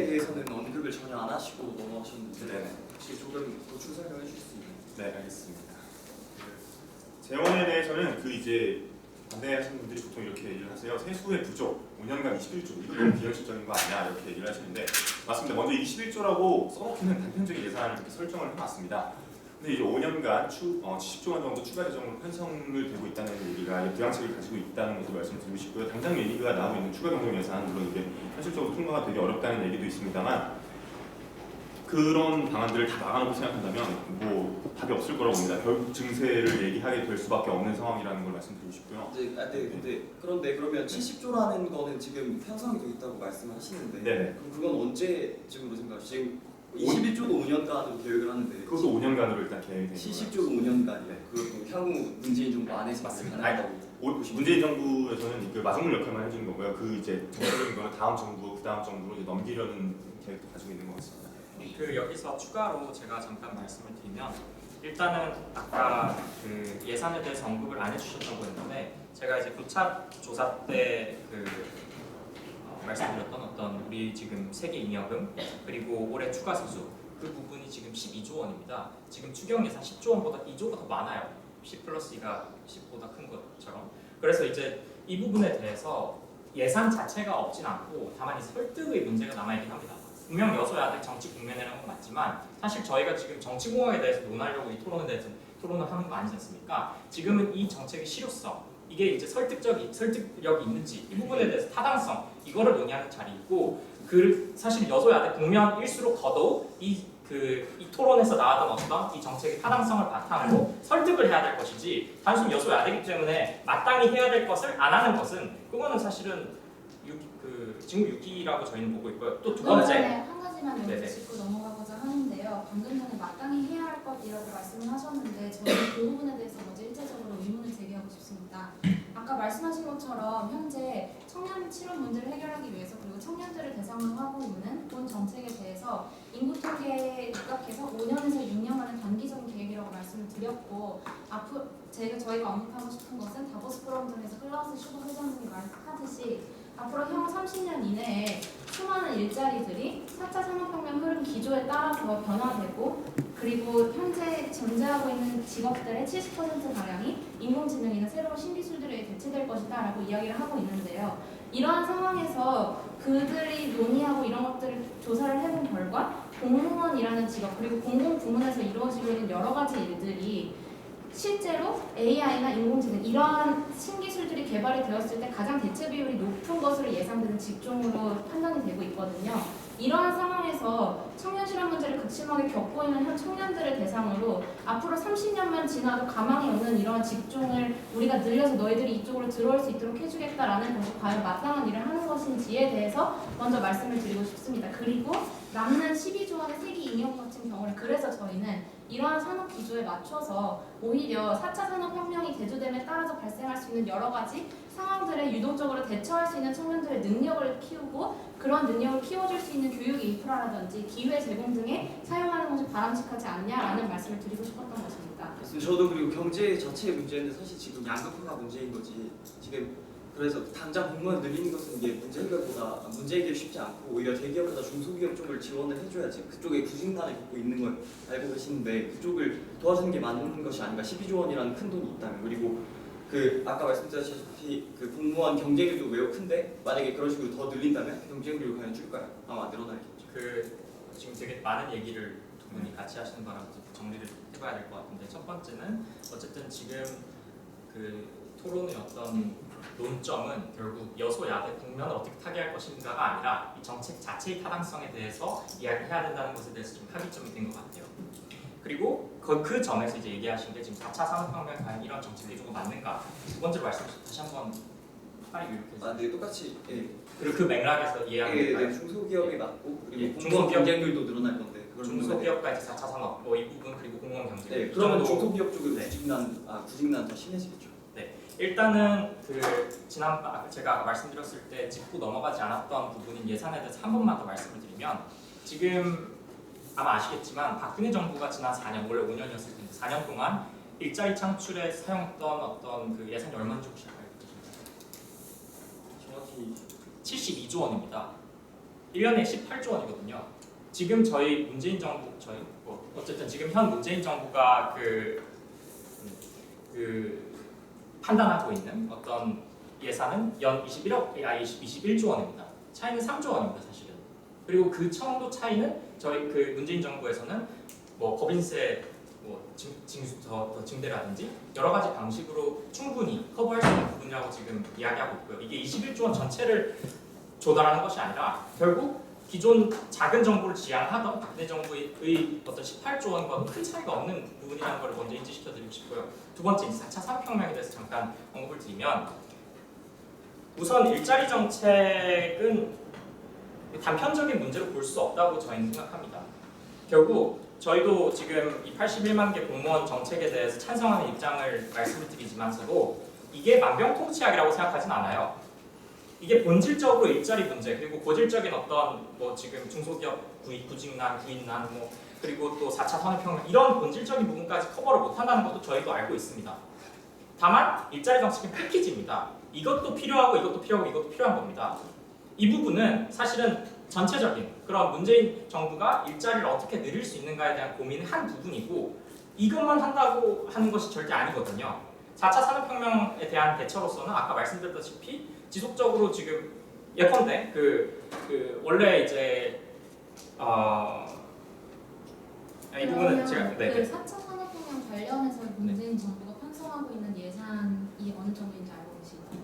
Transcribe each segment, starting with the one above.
대해서는 언급을 전혀 안 하시고 넘어가셨는데 네네. 혹시 조금 보충 설명해 주실 수 있나요? 네, 알겠습니다. 재원에 대해서는 이제 반대하시는 분들이 보통 이렇게 얘기를 하세요. 세수의 부족, 5년간 21조, 이거 너무 비현실적인 거 아니야? 이렇게 얘기를 하시는데 맞습니다. 먼저 21조라고 써놓기는 단편적인 예산을 이렇게 설정을 해놨습니다. 근데 이제 5년간 70조 원 정도 추가 재정으로 편성을 되고 있다는 얘기가 부양책을 가지고 있다는 것도 말씀드리고 싶고요. 당장 얘기가 나오고 있는 추가 경정 예산 물론 이게 현실적으로 통과가 되기 어렵다는 얘기도 있습니다만 그런 방안들을 다 막아놓고 생각한다면 뭐 답이 없을 거라고 봅니다. 결국 증세를 얘기하게 될 수밖에 없는 상황이라는 걸 말씀드리고 싶고요. 그런데 그러면 70조라는 거는 지금 편성이 되어 있다고 말씀하시는데 네네. 그럼 그건 언제쯤으로 생각하시죠? 지금 21조도 5년간으로 계획을 하는데 그것도 5년간으로 일단 계획이 되는 거예요. 70조도 5년간이에요. 그리고 향후 문재인 정부 안에서 맞습니다. 가능하다고 문재인 정부에서는 마중물 역할만 해주는 거고요. 이제 정책적인 거는 다음 정부, 그 다음 정부로 이제 넘기려는 계획도 가지고 있는 것 같습니다. 여기서 추가로 제가 잠깐 말씀을 드리면 일단은 아까 예산에 대해서 언급을 안 해주셨던 거였는데 제가 이제 교차 조사 때 말씀드렸던 어떤 우리 지금 세계 잉여금 그리고 올해 추가 세수 그 부분이 지금 12조 원입니다. 지금 추경 예산 10조 원보다 2조가 더 많아요. 10 플러스 2가 10보다 큰 것처럼. 그래서 이제 이 부분에 대해서 예산 자체가 없진 않고 다만 이 설득의 문제가 남아있긴 합니다. 분명 여소야대 정치 국면이라는 건 맞지만 사실 저희가 지금 정치공학에 대해서 논하려고 이 토론에 대해서 토론을 하는 거 아니지 않습니까? 지금은 이 정책의 실효성 이게 이제 설득력이 있는지 이 부분에 대해서 타당성 이거를 논의하는 자리이고 사실 여소야대 국면일수록 더더욱 이 토론에서 나왔던 어떤 이 정책의 타당성을 바탕으로 설득을 해야 될 것이지 단순 여소야대이기 때문에 마땅히 해야 될 것을 안 하는 것은 그거는 사실은 지금 6기라고 저희는 보고 있고요. 또 두 번째 한 가지만 여기 짚고 넘어가고자 하는데요. 방금 전에 마땅히 해야 할 것이라고 말씀을 하셨는데 저는 그 부분에 대해서 먼저 일차적으로 의문을 제기하고 싶습니다. 아까 말씀하신 것처럼 현재 청년 실업 문제를 해결하기 위해서 그리고 청년들을 대상으로 하고 있는 본 정책에 대해서 인구 통계에 입각해서 5년에서 6년간의 단기적인 계획이라고 말씀을 드렸고 앞으로 저희가 언급하고 싶은 것은 다보스 포럼 등에서 클라우스 슈거 회장님이 말하듯이 앞으로 향후 30년 이내에 수많은 일자리들이 4차 산업혁명 흐름 기조에 따라서 변화되고 그리고 현재 존재하고 있는 직업들의 70%가량이 인공지능이나 새로운 신기술들에 대체될 것이다 라고 이야기를 하고 있는데요. 이러한 상황에서 그들이 논의하고 이런 것들을 조사를 해본 결과 공무원이라는 직업 그리고 공공부문에서 이루어지고 있는 여러 가지 일들이 실제로 AI나 인공지능 이러한 신기술들이 개발이 되었을 때 가장 대체 비율이 높은 것으로 예상되는 직종으로 판단이 되고 있거든요. 이러한 상황에서 청년 실업 문제를 극심하게 겪고 있는 현 청년들을 대상으로 앞으로 30년만 지나도 가망이 없는 이러한 직종을 우리가 늘려서 너희들이 이쪽으로 들어올 수 있도록 해주겠다라는 것이 과연 마땅한 일을 하는 것인지에 대해서 먼저 말씀을 드리고 싶습니다. 그리고 남는 12조 원의 세기 잉여 같은 경우를 그래서 저희는 이러한 산업 기조에 맞춰서 오히려 4차 산업혁명이 대두됨에 따라서 발생할 수 있는 여러 가지 상황들에 유동적으로 대처할 수 있는 청년들의 능력을 키우고 그런 능력을 키워줄 수 있는 교육 인프라라든지 기회 제공 등에 사용하는 것이 바람직하지 않냐라는 말씀을 드리고 싶었던 것입니다. 저도 그리고 경제 자체의 문제인데 사실 지금 양극화가 문제인 거지 지금 그래서 당장 공무원 늘리는 것은 이게 문제 해결이 쉽지 않고 오히려 대기업보다 중소기업 쪽을 지원을 해줘야지 그쪽에 부진단을 겪고 있는 걸 알고 계시는데 그쪽을 도와주는 게 맞는 것이 아닌가 12조 원이라는 큰 돈이 있다면 그리고 아까 말씀드렸다시피 공무원 경쟁률도 매우 큰데 만약에 그런 식으로 더 늘린다면 경쟁률을 과연 줄까요? 아마 늘어나겠죠. 지금 되게 많은 얘기를 두 분이 같이 하시는 바람에 정리를 해봐야 될 것 같은데 첫 번째는 어쨌든 지금 토론의 어떤 논점은 결국 여소야대 국면을 어떻게 타개할 것인가가 아니라 이 정책 자체의 타당성에 대해서 이야기해야 된다는 것에 대해서 좀 합의점이 된 것 같아요. 그리고 그 점에서 이제 얘기하신 게 지금 4차 산업혁명 과연 이런 정책이 조금 맞는가? 두 번째로 말씀하신 다시 한번 빨리 요약해주세요. 네, 똑같이 그리고 그 맥락에서 이해하는 중소기업이 맞고 그리고 공무원 중소기업 경쟁률도 늘어날 건데 중소기업과 이제 4차 산업 이 부분 그리고 공무원 경쟁 그러면 중소기업 쪽으로 구직난 더 심해지겠죠. 일단은 제가 아까 말씀드렸을 때 짚고 넘어가지 않았던 부분인 예산에 대해서 한 번만 더 말씀을 드리면 지금 아마 아시겠지만 박근혜 정부가 지난 4년 원래 5년이었을 텐데 4년 동안 일자리 창출에 사용했던 어떤 예산이 얼마인지 혹시 알고 계신가요? 정확히 72조 원입니다. 1년에 18조 원이거든요. 지금 저희 문재인 정부 어쨌든 지금 현 문재인 정부가 판단하고 있는 어떤 예산은 연 21조 원입니다. 차이는 3조 원입니다, 사실은. 그리고 그 정도 차이는 저희 문재인 정부에서는 뭐 법인세 더 증대라든지 여러 가지 방식으로 충분히 커버할 수 있는 부분이라고 지금 이야기하고 있고요. 이게 21조 원 전체를 조달하는 것이 아니라 결국 기존 작은 정부를 지향하던 박근혜 정부의 어떤 18조 원과는 큰 차이가 없는 부분이라는 걸 먼저 인지시켜드리고 싶고요. 두 번째, 4차 산업혁명에 대해서 잠깐 언급을 드리면 우선 일자리 정책은 단편적인 문제로 볼 수 없다고 저희는 생각합니다. 결국 저희도 지금 이 81만 개 공무원 정책에 대해서 찬성하는 입장을 말씀을 드리지만서도 이게 만병통치약이라고 생각하진 않아요. 이게 본질적으로 일자리 문제 그리고 고질적인 어떤 뭐 지금 중소기업 구직난, 구인난 그리고 또 4차 산업혁명 이런 본질적인 부분까지 커버를 못한다는 것도 저희도 알고 있습니다. 다만 일자리 정책은 패키지입니다. 이것도 필요하고 이것도 필요하고 이것도 필요한 겁니다. 이 부분은 사실은 전체적인 그런 문재인 정부가 일자리를 어떻게 늘릴 수 있는가에 대한 고민의 한 부분이고 이것만 한다고 하는 것이 절대 아니거든요. 4차 산업혁명에 대한 대처로서는 아까 말씀드렸다시피 지속적으로 지금 예컨대 원래 이제 이 부분은 제가 그 4차 산업혁명 관련해서 문재인 정부가 편성하고 있는 예산이 어느 정도인지 알고 계신가요?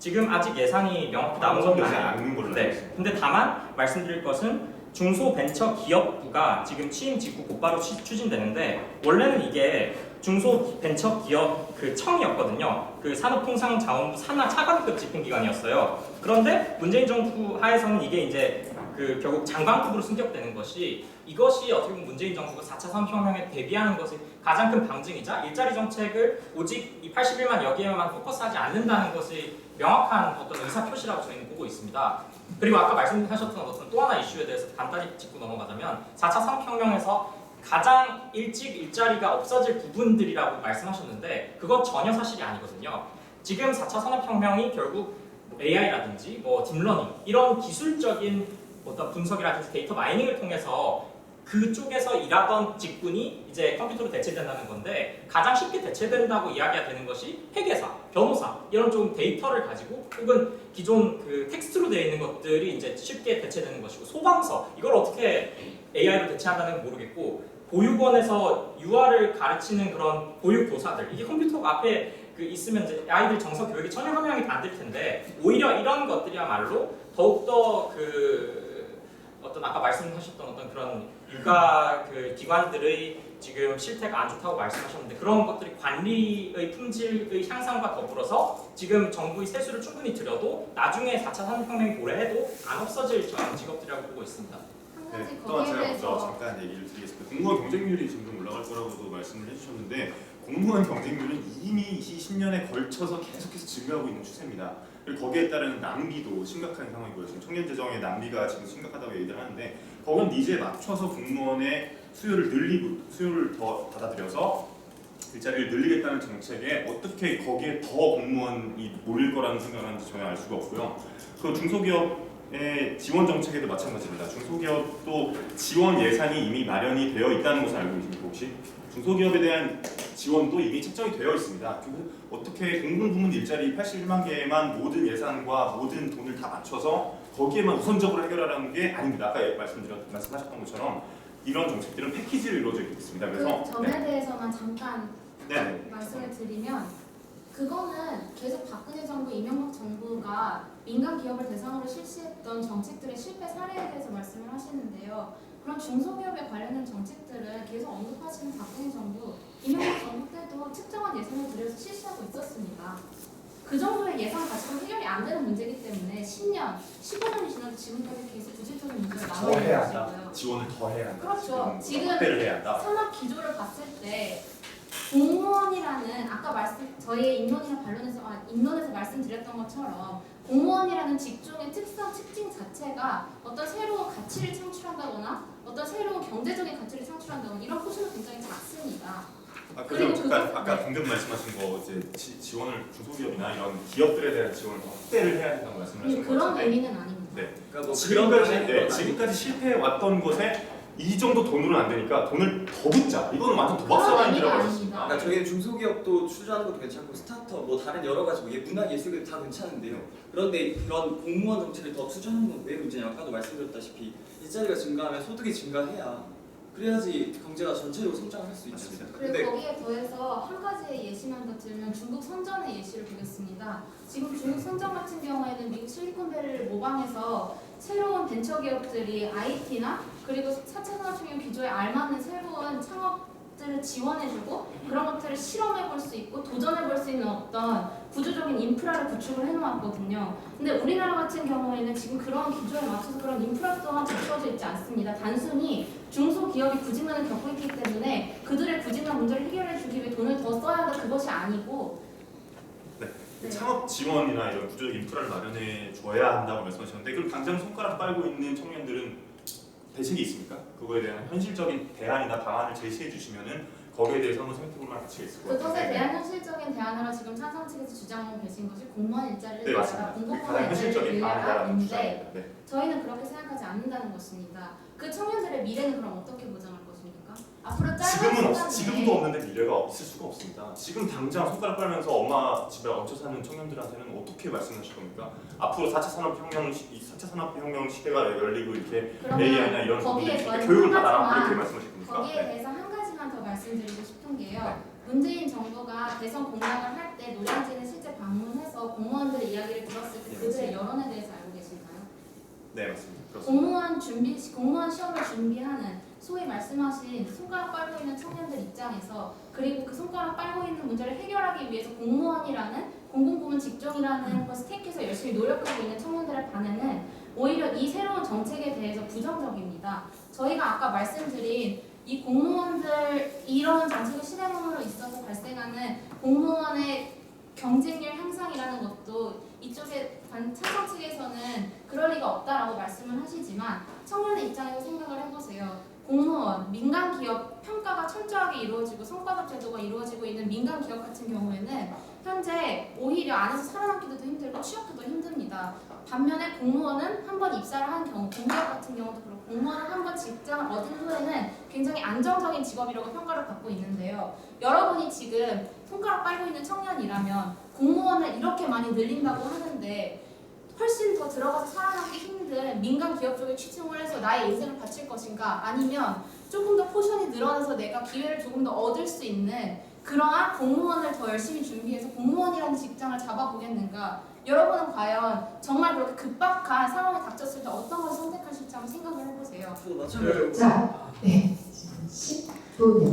지금 아직 예산이 명확히 나온 건 되지 아니에요. 않는 걸로 알고 네. 있습니다. 근데 다만 말씀드릴 것은 중소벤처기업부가 지금 취임 직후 곧바로 추진되는데 원래는 이게 중소벤처기업 청이었거든요. 산업통상자원부 산하 차관급 집행기관이었어요. 그런데 문재인 정부 하에서는 이게 이제 결국 장관급으로 승격되는 것이 이것이 어떻게 보면 문재인 정부가 4차 산업혁명에 대비하는 것이 가장 큰 방증이자 일자리 정책을 오직 이 81만 여기에만 포커스하지 않는다는 것이 명확한 어떤 의사표시라고 저희는 보고 있습니다. 그리고 아까 말씀하셨던 어떤 또 하나 이슈에 대해서 간단히 짚고 넘어가자면 4차 산업혁명에서 가장 일찍 일자리가 없어질 부분들이라고 말씀하셨는데 그건 전혀 사실이 아니거든요. 지금 4차 산업혁명이 결국 AI라든지 딥러닝 이런 기술적인 어떤 분석이라든지 데이터 마이닝을 통해서 그쪽에서 일하던 직군이 이제 컴퓨터로 대체된다는 건데 가장 쉽게 대체된다고 이야기가 되는 것이 회계사, 변호사 이런 좀 데이터를 가지고 혹은 기존 텍스트로 되어 있는 것들이 이제 쉽게 대체되는 것이고 소방서 이걸 어떻게 AI로 대체한다는 건 모르겠고 보육원에서 유아를 가르치는 그런 보육교사들 이게 컴퓨터 앞에 있으면 이제 아이들 정서 교육이 전혀 함양이 안 될 텐데 오히려 이런 것들이야말로 더욱더 어떤 아까 말씀하셨던 어떤 그런 육아 기관들의 지금 실태가 안 좋다고 말씀하셨는데 그런 것들이 관리의 품질의 향상과 더불어서 지금 정부의 세수를 충분히 들여도 나중에 4차 산업혁명이 고려해도 안 없어질 직업들이라고 보고 있습니다. 한 가지 또한 거기에 제가 먼저 대해서 잠깐 얘기를 드리겠습니다. 공무원 경쟁률이 점점 올라갈 거라고도 말씀을 해주셨는데 공무원 경쟁률은 이미 20년에 걸쳐서 계속해서 증가하고 있는 추세입니다. 그리고 거기에 따른 낭비도 심각한 상황이고요. 지금 청년 재정의 낭비가 지금 심각하다고 얘기를 하는데 거기에 니즈에 맞춰서 공무원의 수요를 늘리고 수요를 더 받아들여서 일자리를 늘리겠다는 정책에 어떻게 거기에 더 공무원이 몰릴 거라는 생각을 하는지 전혀 알 수가 없고요. 그 중소기업의 지원 정책에도 마찬가지입니다. 중소기업도 지원 예산이 이미 마련이 되어 있다는 것을 알고 계십니까 혹시? 중소기업에 대한 지원도 이미 책정이 되어 있습니다. 어떻게 공공부문 일자리 81만 개에만 모든 예산과 모든 돈을 다 맞춰서 거기에만 우선적으로 해결하라는 게 아닙니다. 아까 말씀하셨던 것처럼 이런 정책들은 패키지로 이루어져 있습니다. 그래서 그 점에 대해서만 잠깐 네. 말씀을 드리면 그거는 계속 박근혜 정부, 이명박 정부가 민간 기업을 대상으로 실시했던 정책들의 실패 사례에 대해서 말씀을 하시는데요. 그런 중소기업에 관련된 정책들을 계속 언급하시는 박근혜 정부, 이명박 정부 때도 특정한 예산을 들여서 실시하고 있었습니다. 그 정도의 예산 가지고 해결이 안 되는 문제이기 때문에 10년, 15년이 지나도 지금까지 계속 부질적인 문제가 남아있는 것이고요. 지원을 더 해야 한다. 그렇죠. 지금 확대를 해야 한다. 산업 기조를 봤을 때 공무원이라는 아까 저희 입론에서 말씀드렸던 것처럼 공무원이라는 직종의 특징 자체가 어떤 새로운 가치를 창출한다거나 어떤 새로운 경제적인 가치를 창출한다거나 이런 포션은 굉장히 작습니다. 그리고 잠깐 아까 방금 말씀하신 거 이제 지원을 중소기업이나 이런 기업들에 대한 지원을 더 확대를 해야 된다고 말씀을 하신 것 그런 같은데 의미는 아닙니다. 네. 그러니까 뭐 지금까지 실패해 왔던 것에 이 정도 돈으로는 안 되니까 돈을 더 붓자. 이거는 완전 도박 그런 사나이라고 의미가 했습니다. 아닙니다. 그러니까 저희는 중소기업도 투자하는 것도 괜찮고 스타트업 뭐 다른 여러 가지 뭐 문화 예술 다 괜찮은데요. 그런데 그런 공무원 정책을 더 투자하는 건 왜 문제냐? 아까도 말씀드렸다시피 일자리가 증가하면 소득이 증가해야 그래야지 경제가 전체적으로 성장을 할 수 있죠. 맞습니다. 그리고 거기에 더해서 한 가지의 예시만 더 들면 중국 선전의 예시를 보겠습니다. 지금 중국 선전 같은 경우에는 미국 실리콘밸리를 모방해서 새로운 벤처기업들이 IT나 그리고 4차 산업혁명 기조에 알맞는 새로운 창업들을 지원해주고 그런 것들을 실험해볼 수 있고 도전해볼 수 있는 어떤 구조적인 인프라를 구축을 해놓았거든요. 근데 우리나라 같은 경우에는 지금 그런 기조에 맞춰서 그런 인프라 또한 갖춰져 있지 않습니다. 단순히 중소기업이 구직난을 겪고 있기 때문에 그들의 구직난 문제를 해결해주기 위해 돈을 더 써야 한다 그것이 아니고 네. 창업 지원이나 이런 구조적 인프라를 마련해 줘야 한다고 말씀하셨는데 그럼 당장 손가락 빨고 있는 청년들은 대책이 있습니까? 그거에 대한 현실적인 대안이나 방안을 제시해 주시면은 거기에 대해서 한번 생각해 볼 만한 가치가 있을 것 같아요. 그것에 대한 현실적인 대안으로 지금 찬성 측에서 주장하고 계신 것이 공무원 일자리를 네, 늘려라, 맞습니다. 공공부문 가장 일자리를 현실적인 방안이라는 늘려라인데 주장입니다. 네. 저희는 그렇게 생각하지 않는다는 것입니다. 그 청년들의 미래는 그럼 어떻게 보장할 것입니까? 앞으로 짧은 시간 지금도 없는데 미래가 있을 수가 없습니다. 지금 당장 손가락 빨면서 엄마 집에 얹혀 사는 청년들한테는 어떻게 말씀하실 겁니까? 앞으로 4차 산업혁명 시대가 열리고 이렇게 AI나 이런 거기에 부분들 저희는 교육을 한 받아라 가지만 이렇게 말씀하실 겁니까? 거기에 네. 대해서 한 가지만 더 말씀드리고 싶은 게요. 네. 문재인 정부가 대선 공약을 할 때 노량진을 실제 방문해서 공무원들의 이야기를 들었을 때 네, 그들의 맞습니다. 여론에 대해서 알고 계신가요? 네 맞습니다. 그렇습니다. 공무원 시험을 준비하는 소위 말씀하신 손가락 빨고 있는 청년들 입장에서 그리고 그 손가락 빨고 있는 문제를 해결하기 위해서 공무원이라는 공공부문 직종이라는 것을 택해서 열심히 노력하고 있는 청년들의 반응은 오히려 이 새로운 정책에 대해서 부정적입니다. 저희가 아까 말씀드린 이 공무원들 이런 정책을 실행함으로 있어서 발생하는 공무원의 경쟁률 향상이라는 것도 이쪽에 찬성 측에서는 그럴 리가 없다라고 말씀을 하시지만 청년의 입장에서 생각을 해보세요. 공무원, 민간 기업 평가가 철저하게 이루어지고 성과급 제도가 이루어지고 있는 민간 기업 같은 경우에는 현재 오히려 안에서 살아남기도 힘들고 취업도 힘듭니다. 반면에 공무원은 한번 입사를 한 경우, 공기업 같은 경우도 그렇고 공무원은 한번 직장을 얻은 후에는 굉장히 안정적인 직업이라고 평가를 받고 있는데요. 여러분이 지금 손가락 빨고 있는 청년이라면 공무원을 이렇게 많이 늘린다고 하는데 훨씬 더 들어가서 살아남기 힘든 민간 기업 쪽에 취직을 해서 나의 인생을 바칠 것인가 아니면 조금 더 포션이 늘어나서 내가 기회를 조금 더 얻을 수 있는 그러한 공무원을 더 열심히 준비해서 공무원이라는 직장을 잡아보겠는가 여러분은 과연 정말 그렇게 급박한 상황에 닥쳤을 때 어떤 것을 선택하실지 한번 생각을 해보세요. 저도 마찬가지로 자, 네. 지금 10분